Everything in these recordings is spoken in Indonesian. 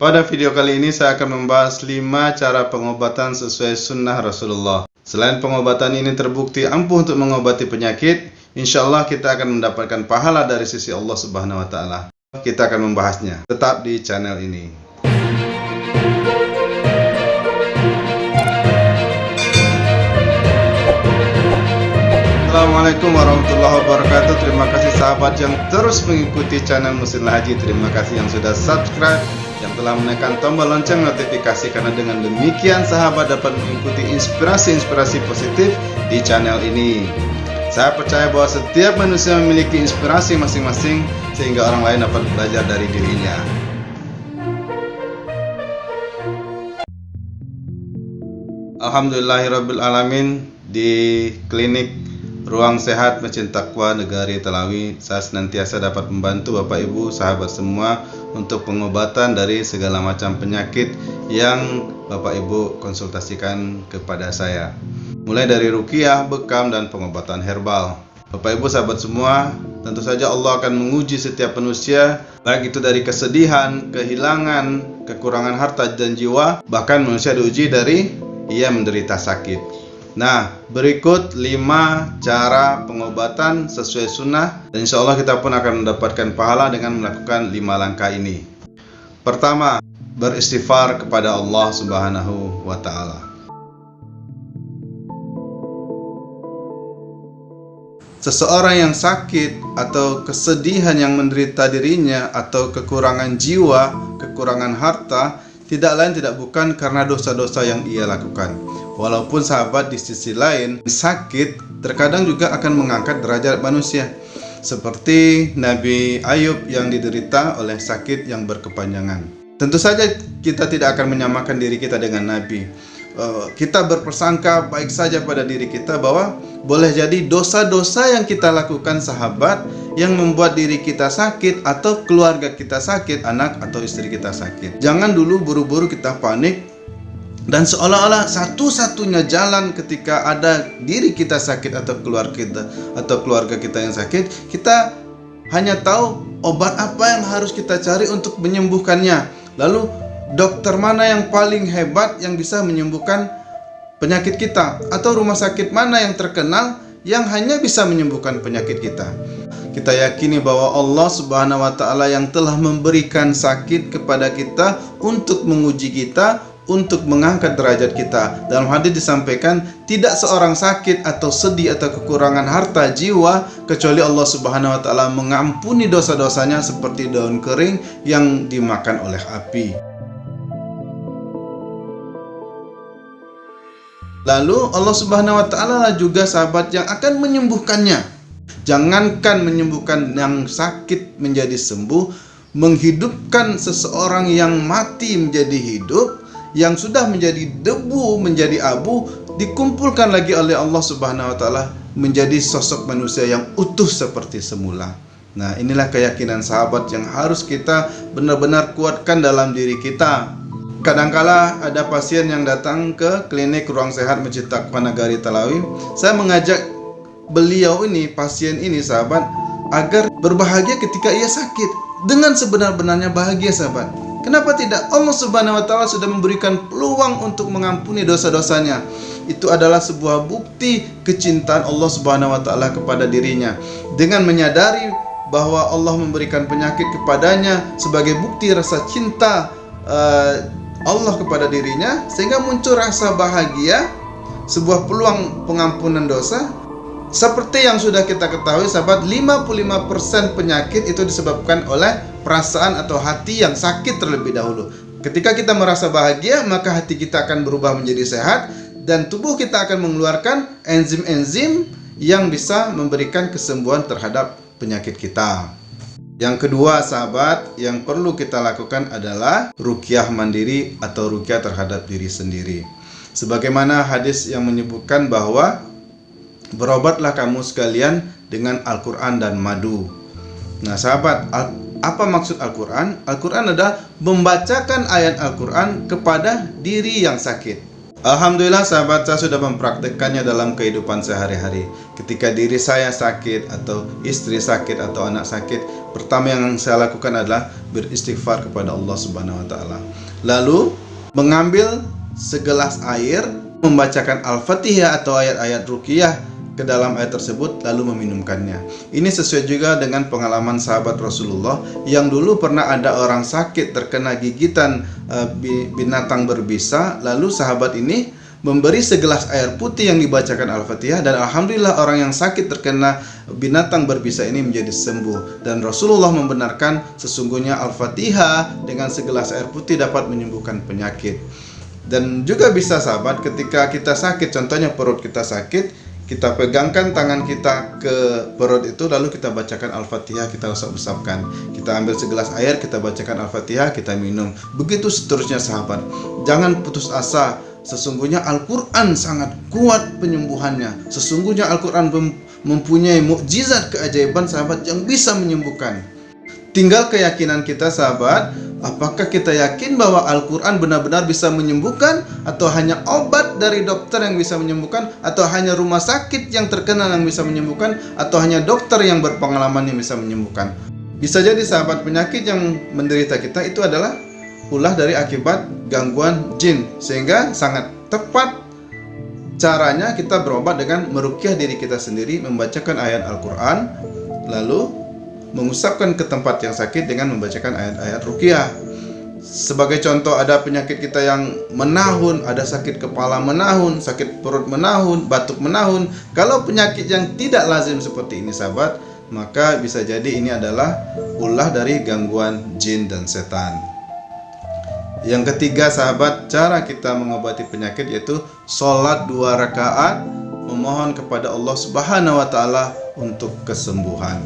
Pada video kali ini saya akan membahas 5 cara pengobatan sesuai sunnah Rasulullah. Selain pengobatan ini terbukti ampuh untuk mengobati penyakit, insya Allah kita akan mendapatkan pahala dari sisi Allah Subhanahu wa Ta'ala. Kita akan membahasnya. Tetap di channel ini. Assalamualaikum warahmatullahi wabarakatuh. Terima kasih sahabat yang terus mengikuti channel Muslimlah Haji. Terima kasih yang sudah subscribe, yang telah menekan tombol lonceng notifikasi, karena dengan demikian sahabat dapat mengikuti inspirasi-inspirasi positif di channel ini. Saya percaya bahwa setiap manusia memiliki inspirasi masing-masing sehingga orang lain dapat belajar dari dirinya. Alhamdulillahirabbil alamin. Di klinik Ruang Sehat Masjid Taqwa Negari Talawi, saya senantiasa dapat membantu Bapak Ibu sahabat semua untuk pengobatan dari segala macam penyakit yang Bapak Ibu konsultasikan kepada saya, mulai dari ruqyah, bekam, dan pengobatan herbal. Bapak Ibu sahabat semua, tentu saja Allah akan menguji setiap manusia, baik itu dari kesedihan, kehilangan, kekurangan harta dan jiwa, bahkan manusia diuji dari ia menderita sakit. Nah, berikut 5 cara pengobatan sesuai sunnah, dan insya Allah kita pun akan mendapatkan pahala dengan melakukan 5 langkah ini. Pertama, beristighfar kepada Allah Subhanahu wa Ta'ala. Seseorang yang sakit atau kesedihan yang menderita dirinya, atau kekurangan jiwa, kekurangan harta, tidak lain tidak bukan karena dosa-dosa yang ia lakukan. Walaupun sahabat di sisi lain, sakit terkadang juga akan mengangkat derajat manusia. Seperti Nabi Ayub yang diderita oleh sakit yang berkepanjangan. Tentu saja kita tidak akan menyamakan diri kita dengan Nabi. Kita berpersangka baik saja pada diri kita bahwa boleh jadi dosa-dosa yang kita lakukan sahabat yang membuat diri kita sakit atau keluarga kita sakit, anak atau istri kita sakit. Jangan dulu buru-buru kita panik dan seolah-olah satu-satunya jalan ketika ada diri kita sakit atau keluarga kita yang sakit, kita hanya tahu obat apa yang harus kita cari untuk menyembuhkannya. Lalu dokter mana yang paling hebat yang bisa menyembuhkan penyakit kita, atau rumah sakit mana yang terkenal yang hanya bisa menyembuhkan penyakit kita. Kita yakini bahwa Allah Subhanahu wa Ta'ala yang telah memberikan sakit kepada kita untuk menguji kita, untuk mengangkat derajat kita. Dalam hadis disampaikan, tidak seorang sakit atau sedih atau kekurangan harta jiwa kecuali Allah Subhanahu wa Ta'ala mengampuni dosa-dosanya seperti daun kering yang dimakan oleh api. Lalu Allah Subhanahu wa Ta'ala juga sahabat yang akan menyembuhkannya. Jangankan menyembuhkan yang sakit menjadi sembuh, menghidupkan seseorang yang mati menjadi hidup, yang sudah menjadi debu, menjadi abu, dikumpulkan lagi oleh Allah Subhanahu wa Ta'ala menjadi sosok manusia yang utuh seperti semula. Nah, inilah keyakinan sahabat yang harus kita benar-benar kuatkan dalam diri kita. Kadangkala ada pasien yang datang ke klinik Ruang Sehat Masjid Taqwa Negari Talawi. Saya mengajak beliau ini, pasien ini sahabat, agar berbahagia ketika ia sakit. Dengan sebenar-benarnya bahagia sahabat. Kenapa tidak? Allah Subhanahu wa Ta'ala sudah memberikan peluang untuk mengampuni dosa-dosanya. Itu adalah sebuah bukti kecintaan Allah Subhanahu wa Ta'ala kepada dirinya. Dengan menyadari bahwa Allah memberikan penyakit kepadanya sebagai bukti rasa cinta Allah kepada dirinya, sehingga muncul rasa bahagia, sebuah peluang pengampunan dosa. Seperti yang sudah kita ketahui sahabat, 55% penyakit itu disebabkan oleh perasaan atau hati yang sakit terlebih dahulu. Ketika kita merasa bahagia, maka hati kita akan berubah menjadi sehat, dan tubuh kita akan mengeluarkan enzim-enzim yang bisa memberikan kesembuhan terhadap penyakit kita. Yang kedua sahabat, yang perlu kita lakukan adalah ruqyah mandiri atau ruqyah terhadap diri sendiri. Sebagaimana hadis yang menyebutkan bahwa berobatlah kamu sekalian dengan Al-Quran dan madu. Nah sahabat, apa maksud Al-Quran? Al-Quran adalah membacakan ayat Al-Quran kepada diri yang sakit. Alhamdulillah sahabat, saya sudah mempraktekkannya dalam kehidupan sehari-hari. Ketika diri saya sakit, atau istri sakit, atau anak sakit, pertama yang saya lakukan adalah beristighfar kepada Allah Subhanahu wa taala. Lalu mengambil segelas air, membacakan Al-Fatihah atau ayat-ayat ruqyah ke dalam air tersebut lalu meminumkannya. Ini sesuai juga dengan pengalaman sahabat Rasulullah yang dulu pernah ada orang sakit terkena gigitan binatang berbisa, lalu sahabat ini memberi segelas air putih yang dibacakan Al-Fatihah, dan alhamdulillah orang yang sakit terkena binatang berbisa ini menjadi sembuh. Dan Rasulullah membenarkan sesungguhnya Al-Fatihah dengan segelas air putih dapat menyembuhkan penyakit. Dan juga bisa sahabat, ketika kita sakit, contohnya perut kita sakit, kita pegangkan tangan kita ke perut itu, lalu kita bacakan Al-Fatihah, kita usap-usapkan. Kita ambil segelas air, kita bacakan Al-Fatihah, kita minum. Begitu seterusnya sahabat. Jangan putus asa. Sesungguhnya Al-Quran sangat kuat penyembuhannya. Sesungguhnya Al-Quran mempunyai mukjizat keajaiban sahabat yang bisa menyembuhkan. Tinggal keyakinan kita sahabat. Apakah kita yakin bahwa Al-Quran benar-benar bisa menyembuhkan, atau hanya obat dari dokter yang bisa menyembuhkan, atau hanya rumah sakit yang terkenal yang bisa menyembuhkan, atau hanya dokter yang berpengalaman yang bisa menyembuhkan? Bisa jadi sahabat, penyakit yang menderita kita itu adalah ulah dari akibat gangguan jin, sehingga sangat tepat caranya kita berobat dengan meruqyah diri kita sendiri, membacakan ayat Al-Quran, lalu mengusapkan ke tempat yang sakit dengan membacakan ayat-ayat ruqyah. Sebagai contoh, ada penyakit kita yang menahun, ada sakit kepala menahun, sakit perut menahun, batuk menahun. Kalau penyakit yang tidak lazim seperti ini sahabat, maka bisa jadi ini adalah ulah dari gangguan jin dan setan. Yang ketiga sahabat, cara kita mengobati penyakit yaitu sholat 2 rakaat, memohon kepada Allah Subhanahu wa taala untuk kesembuhan.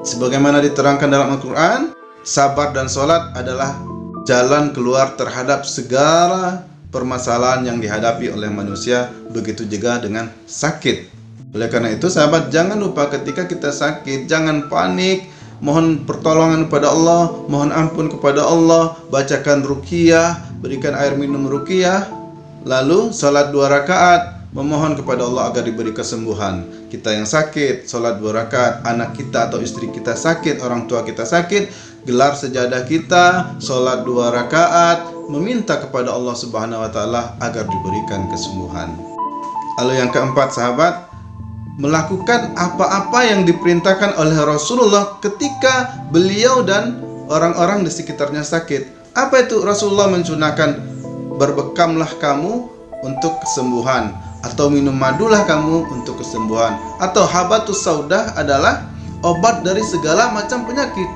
Sebagaimana diterangkan dalam Al-Quran, sabar dan sholat adalah jalan keluar terhadap segala permasalahan yang dihadapi oleh manusia, begitu juga dengan sakit. Oleh karena itu sahabat, jangan lupa ketika kita sakit, jangan panik, mohon pertolongan kepada Allah, mohon ampun kepada Allah, bacakan ruqyah, berikan air minum ruqyah, lalu sholat 2 rakaat, memohon kepada Allah agar diberi kesembuhan. Kita yang sakit, sholat 2 rakaat, anak kita atau istri kita sakit, orang tua kita sakit, gelar sejadah kita, sholat 2 rakaat, meminta kepada Allah Subhanahu wa taala agar diberikan kesembuhan. Lalu yang keempat sahabat, melakukan apa-apa yang diperintahkan oleh Rasulullah ketika beliau dan orang-orang di sekitarnya sakit. Apa itu? Rasulullah mensunahkan, berbekamlah kamu untuk kesembuhan, atau minum madulah kamu untuk kesembuhan, atau habatus saudah adalah obat dari segala macam penyakit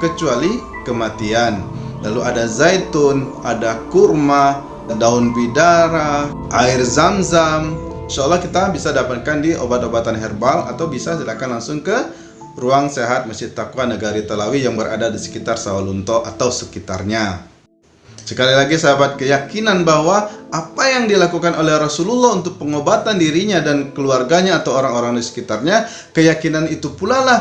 kecuali kematian. Lalu ada zaitun, ada kurma, daun bidara, air zam-zam. Insyaallah kita bisa dapatkan di obat-obatan herbal, atau bisa silakan langsung ke Ruang Sehat Masjid Taqwa Negari Talawi yang berada di sekitar Sawalunto atau sekitarnya. Sekali lagi sahabat, keyakinan bahwa apa yang dilakukan oleh Rasulullah untuk pengobatan dirinya dan keluarganya atau orang-orang di sekitarnya, keyakinan itu pula lah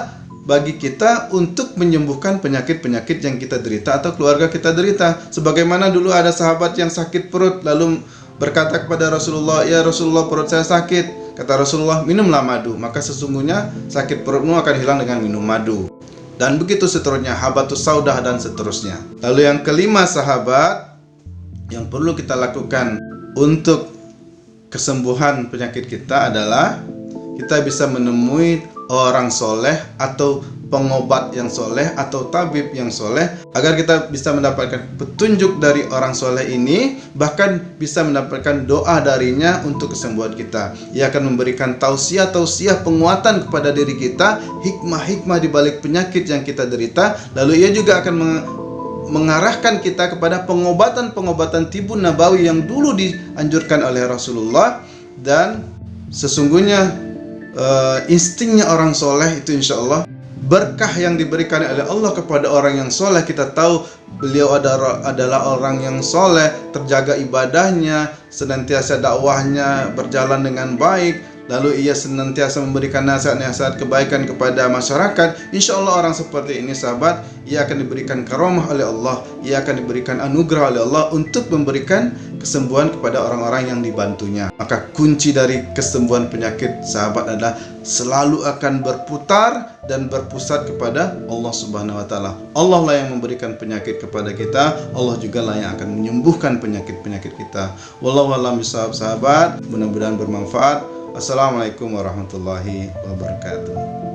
bagi kita untuk menyembuhkan penyakit-penyakit yang kita derita atau keluarga kita derita. Sebagaimana dulu ada sahabat yang sakit perut, lalu berkata kepada Rasulullah, "Ya Rasulullah, perut saya sakit." Kata Rasulullah, "Minumlah madu, maka sesungguhnya sakit perutmu akan hilang dengan minum madu." Dan begitu seterusnya, habatus saudah dan seterusnya. Lalu yang kelima sahabat, yang perlu kita lakukan untuk kesembuhan penyakit kita adalah kita bisa menemui orang soleh atau pengobat yang soleh atau tabib yang soleh, agar kita bisa mendapatkan petunjuk dari orang soleh ini, bahkan bisa mendapatkan doa darinya untuk kesembuhan kita. Ia akan memberikan tausiah-tausiah penguatan kepada diri kita, hikmah-hikmah di balik penyakit yang kita derita. Lalu ia juga akan mengarahkan kita kepada pengobatan-pengobatan tibun nabawi yang dulu dianjurkan oleh Rasulullah. Dan sesungguhnya instingnya orang soleh itu insya Allah berkah yang diberikan oleh Allah kepada orang yang soleh. Kita tahu beliau adalah orang yang soleh, terjaga ibadahnya, senantiasa dakwahnya berjalan dengan baik, lalu ia senantiasa memberikan nasihat-nasihat kebaikan kepada masyarakat, insya Allah orang seperti ini sahabat, ia akan diberikan karomah oleh Allah, ia akan diberikan anugerah oleh Allah untuk memberikan kesembuhan kepada orang-orang yang dibantunya. Maka kunci dari kesembuhan penyakit sahabat adalah selalu akan berputar dan berpusat kepada Allah Subhanahu wa taala. Allah lah yang memberikan penyakit kepada kita, Allah juga lah yang akan menyembuhkan penyakit-penyakit kita. Wallahu a'lam bishawab sahabat, mudah-mudahan bermanfaat. Assalamualaikum warahmatullahi wabarakatuh.